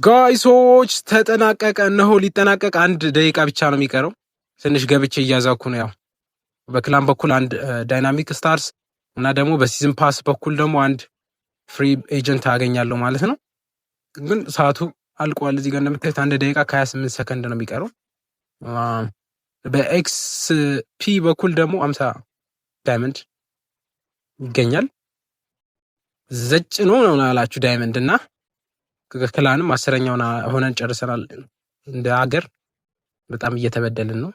ጋይሶች ተጠናቀቀ። እነሆ ሊጠናቀቅ አንድ ደቂቃ ብቻ ነው የሚቀረው። ትንሽ ገብቼ እያዛኩ ነው። ያው በክላም በኩል አንድ ዳይናሚክ ስታርስ እና ደግሞ በሲዝን ፓስ በኩል ደግሞ አንድ ፍሪ ኤጀንት አገኛለሁ ማለት ነው። ግን ሰዓቱ አልቋል። እዚህ ጋር እንደምታዩት አንድ ደቂቃ ከ28 ሰከንድ ነው የሚቀረው። በኤክስፒ በኩል ደግሞ 50 ዳይመንድ ይገኛል። ዘጭ ነው አላችሁ ዳይመንድ እና ክላንም 10ኛውን ሆነን ጨርሰናል። እንደ ሀገር በጣም እየተበደልን ነው።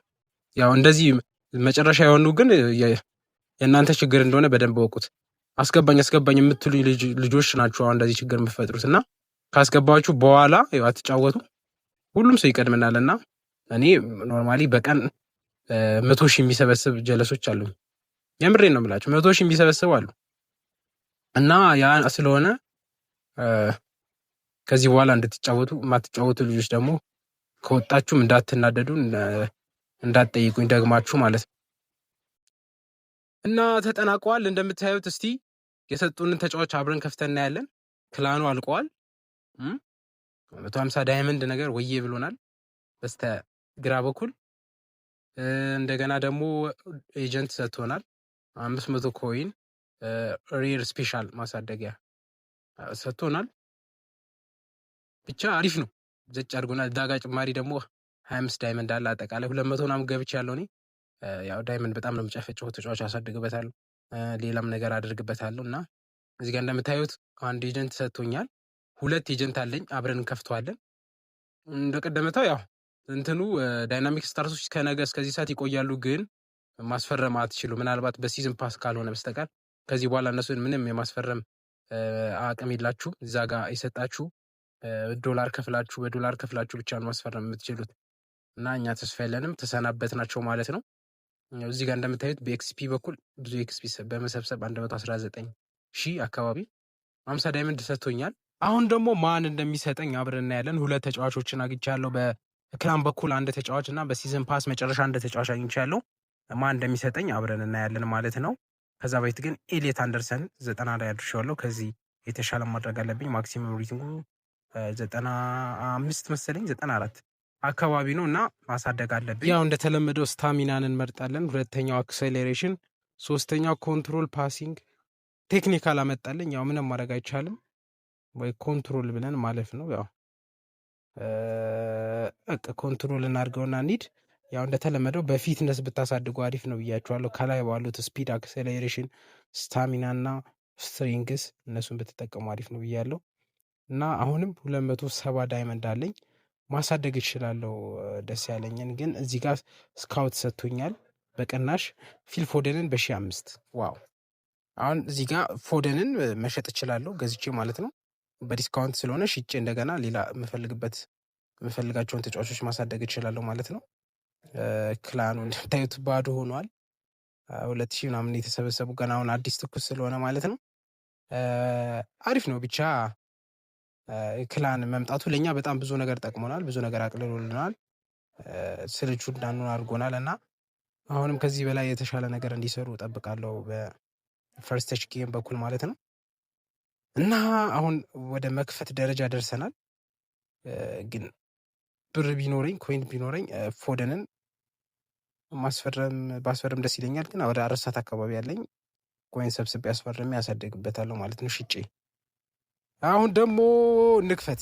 ያው እንደዚህ መጨረሻ የሆኑ ግን የእናንተ ችግር እንደሆነ በደንብ ወቁት። አስገባኝ የምትሉ ልጆች ናቸው አሁን እንደዚህ ችግር የምትፈጥሩት እና ካስገባችሁ በኋላ ያው አትጫወቱ። ሁሉም ሰው ይቀድመናል እና እኔ ኖርማሊ በቀን 100,000 የሚሰበስብ ጀለሶች አሉኝ። የምሬን ነው የምላችሁ 100,000 የሚሰበስቡ አሉ እና ያ ስለሆነ ከዚህ በኋላ እንድትጫወቱ የማትጫወቱ ልጆች ደግሞ ከወጣችሁም እንዳትናደዱ እንዳትጠይቁኝ ደግማችሁ ማለት ነው። እና ተጠናቀዋል እንደምታዩት። እስቲ የሰጡንን ተጫዋች አብረን ከፍተን እናያለን። ክላኑ አልቀዋል። 150 ዳይመንድ ነገር ወዬ ብሎናል በስተ ግራ በኩል። እንደገና ደግሞ ኤጀንት ሰጥቶናል 500 ኮይን ሬር ስፔሻል ማሳደጊያ ሰጥቶናል። ብቻ አሪፍ ነው። ዘጭ አድርጎናል። ዳጋ ጭማሪ ደግሞ 25 ዳይመንድ አለ። አጠቃላይ 200 ምናምን ገብቼ ያለው እኔ ያው ዳይመንድ በጣም ነው የምጨፈጨው። ተጫዋች አሳድግበታለሁ፣ ሌላም ነገር አድርግበታለሁ እና እዚህ ጋር እንደምታዩት አንድ ኤጀንት ሰጥቶኛል። 2 ኤጀንት አለኝ። አብረን እንከፍተዋለን። እንደቀደመታው ያው እንትኑ ዳይናሚክ ስታርሶች ከነገ እስከዚህ ሰዓት ይቆያሉ፣ ግን ማስፈረም አትችሉ ምናልባት በሲዝን ፓስ ካልሆነ በስተቀር ከዚህ በኋላ እነሱን ምንም የማስፈረም አቅም የላችሁም። እዛ ጋር የሰጣችሁ በዶላር ከፍላችሁ ብቻ ነው ማስፈረም የምትችሉት እና እኛ ተስፋ የለንም፣ ተሰናበት ናቸው ማለት ነው። እዚህ ጋር እንደምታዩት በኤክስፒ በኩል ብዙ ኤክስፒ በመሰብሰብ 119,000 አካባቢ 50 ዳይመንድ ሰጥቶኛል። አሁን ደግሞ ማን እንደሚሰጠኝ አብረን እናያለን። 2 ተጫዋቾችን አግኝቻለሁ። በክላም በኩል አንድ ተጫዋች እና በሲዝን ፓስ መጨረሻ አንድ ተጫዋች አግኝቻለሁ። ማን እንደሚሰጠኝ አብረን እናያለን ማለት ነው። ከዛ በፊት ግን ኤሊየት አንደርሰን 90 ላይ አድርሼዋለሁ። ከዚህ የተሻለ ማድረግ አለብኝ። ማክሲመም ሬቲንጉ 95 መሰለኝ 94 አካባቢ ነው እና ማሳደግ አለብኝ። ያው እንደተለመደው ስታሚናን እንመርጣለን። 2ኛው አክሰሌሬሽን፣ 3ኛው ኮንትሮል ፓሲንግ። ቴክኒካል አመጣልኝ። ያው ምንም ማድረግ አይቻልም ወይ ኮንትሮል ብለን ማለፍ ነው። ያው ኮንትሮል እናድርገውና ኒድ ያው እንደተለመደው በፊትነስ ብታሳድጉ አሪፍ ነው ብያችኋለሁ። ከላይ ባሉት ስፒድ፣ አክሰሌሬሽን፣ ስታሚና እና ስትሪንግስ እነሱን ብትጠቀሙ አሪፍ ነው ብያለሁ። እና አሁንም 270 ዳይመንድ አለኝ ማሳደግ እችላለሁ ደስ ያለኝን። ግን እዚህ ጋር ስካውት ሰጥቶኛል በቅናሽ ፊል ፎደንን በ1,500 ዋው። አሁን እዚህ ጋር ፎደንን መሸጥ እችላለሁ ገዝቼ ማለት ነው። በዲስካውንት ስለሆነ ሽጬ እንደገና ሌላ የምፈልጋቸውን ተጫዋቾች ማሳደግ እችላለሁ ማለት ነው። ክላኑ እንደምታዩት ባዶ ሆኗል። 2,000 ምናምን የተሰበሰቡ ገና አሁን አዲስ ትኩስ ስለሆነ ማለት ነው። አሪፍ ነው ብቻ ክላን መምጣቱ ለኛ በጣም ብዙ ነገር ጠቅሞናል፣ ብዙ ነገር አቅልሎልናል፣ ስልቹ እንዳንሆን አድርጎናል እና አሁንም ከዚህ በላይ የተሻለ ነገር እንዲሰሩ እጠብቃለሁ በፈርስት ተች ጌም በኩል ማለት ነው። እና አሁን ወደ መክፈት ደረጃ ደርሰናል። ግን ብር ቢኖረኝ ኮይን ቢኖረኝ ፎደንን ባስፈረም ደስ ይለኛል። ግን ወደ 4 ሰዓት አካባቢ ያለኝ ኮይን ሰብስቤ ያስፈርሜ ያሳደግበታለሁ ማለት ነው ሽጬ። አሁን ደግሞ ንክፈት።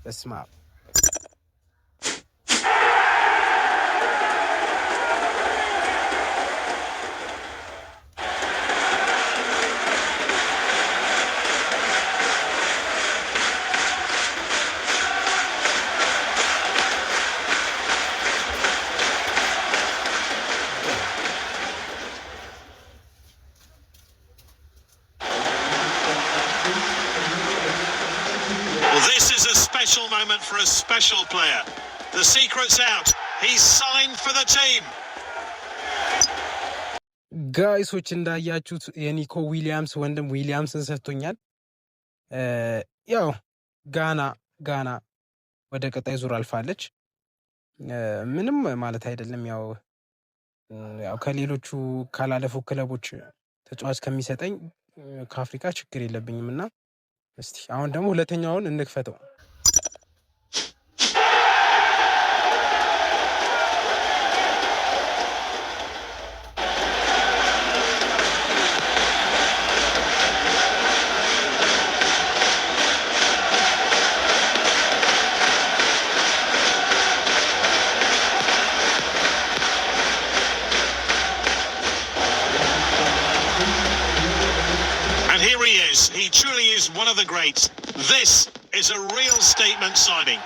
በስማ Special moment for a special player. The secret's out. He's signed for the team. ጋይሶች እንዳያችሁት የኒኮ ዊሊያምስ ወንድም ዊሊያምስን ሰጥቶኛል። ያው ጋና ወደ ቀጣይ ዙር አልፋለች። ምንም ማለት አይደለም። ያው ከሌሎቹ ካላለፉ ክለቦች ተጫዋች ከሚሰጠኝ ከአፍሪካ ችግር የለብኝም እና እስቲ አሁን ደግሞ 2ኛውን እንክፈተው። teammates. This is a real statement signing.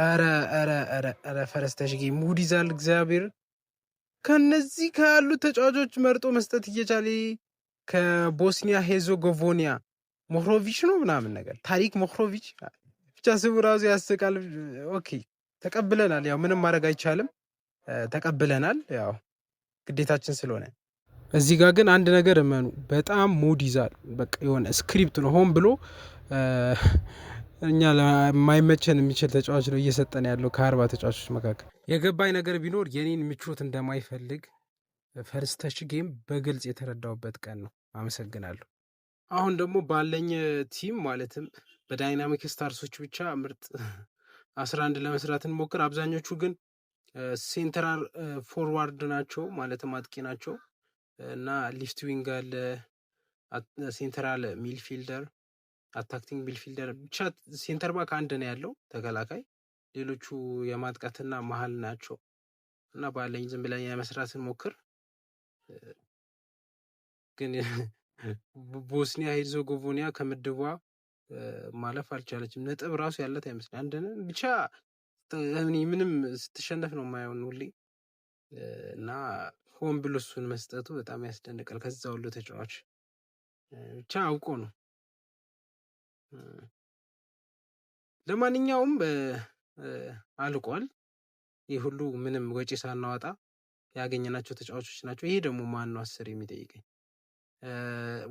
ኧረ ፈረስተሽጌ ሙድ ይዛል እግዚአብሔር ከነዚህ ካሉ ተጫዋቾች መርጦ መስጠት እየቻለ ከቦስኒያ ሄርዞጎቪና ሞክሮቪች ነው ምናምን ነገር ታሪክ ሞክሮቪች ብቻ ስሙ ራሱ ያስቃል። ኦኬ ተቀብለናል፣ ያው ምንም ማድረግ አይቻልም፣ ተቀብለናል፣ ያው ግዴታችን ስለሆነ። እዚህ ጋር ግን አንድ ነገር እመኑ፣ በጣም ሙድ ይዛል። በቃ የሆነ ስክሪፕት ነው፣ ሆን ብሎ እኛ ለማይመቸን የሚችል ተጫዋች ነው እየሰጠን ያለው ከ40 ተጫዋቾች መካከል። የገባኝ ነገር ቢኖር የኔን ምቾት እንደማይፈልግ ፈርስት ጌም በግልጽ የተረዳውበት ቀን ነው። አመሰግናለሁ። አሁን ደግሞ ባለኝ ቲም ማለትም በዳይናሚክ ስታርሶች ብቻ ምርጥ 11 ለመስራት እንሞክር። አብዛኞቹ ግን ሴንትራል ፎርዋርድ ናቸው፣ ማለትም አጥቂ ናቸው እና ሊፍት ዊንግ አለ፣ ሴንትራል ሚልፊልደር፣ አታክቲንግ ሚልፊልደር፣ ብቻ ሴንተር ባክ አንድ ነው ያለው ተከላካይ፣ ሌሎቹ የማጥቃትና መሀል ናቸው እና ባለኝ ዝም ብለን የመስራት እንሞክር። ግን ቦስኒያ ሄርዞጎቪና ከምድቧ ማለፍ አልቻለችም። ነጥብ ራሱ ያለት አይመስልም። አንደን ብቻ ምንም ስትሸነፍ ነው የማየውን ሁሌ እና ሆን ብሎ እሱን መስጠቱ በጣም ያስደንቃል። ከዛ ሁሉ ተጫዋች ብቻ አውቆ ነው። ለማንኛውም አልቋል። ይህ ሁሉ ምንም ወጪ ሳናወጣ ያገኘናቸው ተጫዋቾች ናቸው። ይሄ ደግሞ ማን ነው 10 የሚጠይቀኝ?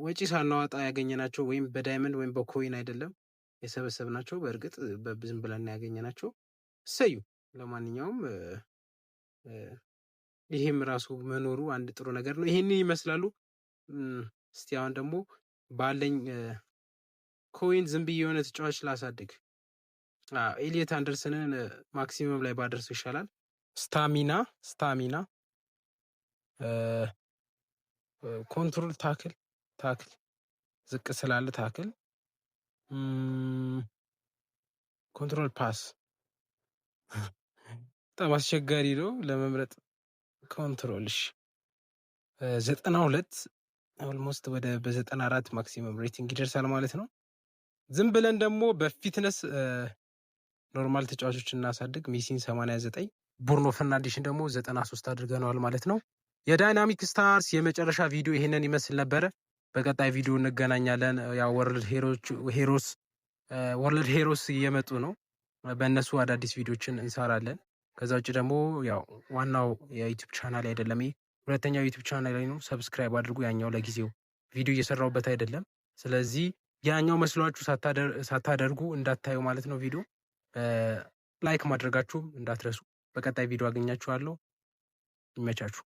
ወጪ ሳናወጣ ያገኘናቸው ወይም በዳይመንድ ወይም በኮይን አይደለም የሰበሰብናቸው። በእርግጥ በዝም ብለን ያገኘናቸው። እሰዩ። ለማንኛውም ይሄም ራሱ መኖሩ አንድ ጥሩ ነገር ነው። ይሄን ይመስላሉ። እስቲ አሁን ደግሞ ባለኝ ኮይን ዝም ብዬ የሆነ ተጫዋች ላሳድግ። ኤሊየት አንደርሰንን ማክሲመም ላይ ባደርሰው ይሻላል። ስታሚና ኮንትሮል ታክል ዝቅ ስላለ ታክል ኮንትሮል ፓስ በጣም አስቸጋሪ ነው ለመምረጥ። ኮንትሮልሽ 92 ኦልሞስት ወደ በ94 ማክሲመም ሬቲንግ ይደርሳል ማለት ነው። ዝም ብለን ደግሞ በፊትነስ ኖርማል ተጫዋቾች እናሳድግ። ሜሲን 89 ቡርኖ ፈርናንዴሽን ደግሞ 93 አድርገነዋል ማለት ነው። የዳይናሚክ ስታርስ የመጨረሻ ቪዲዮ ይሄንን ይመስል ነበረ። በቀጣይ ቪዲዮ እንገናኛለን። ያው ወርልድ ሄሮስ እየመጡ ነው። በእነሱ አዳዲስ ቪዲዮችን እንሰራለን። ከዛ ውጭ ደግሞ ያው ዋናው የዩቲዩብ ቻናል አይደለም፣ ሁለተኛው ዩቲዩብ ቻናል ላይ ነው። ሰብስክራይብ አድርጉ። ያኛው ለጊዜው ቪዲዮ እየሰራሁበት አይደለም። ስለዚህ ያኛው መስሏችሁ ሳታደርጉ እንዳታዩ ማለት ነው። ቪዲዮ ላይክ ማድረጋችሁም እንዳትረሱ። በቀጣይ ቪዲዮ አገኛችኋለሁ። ይመቻችሁ።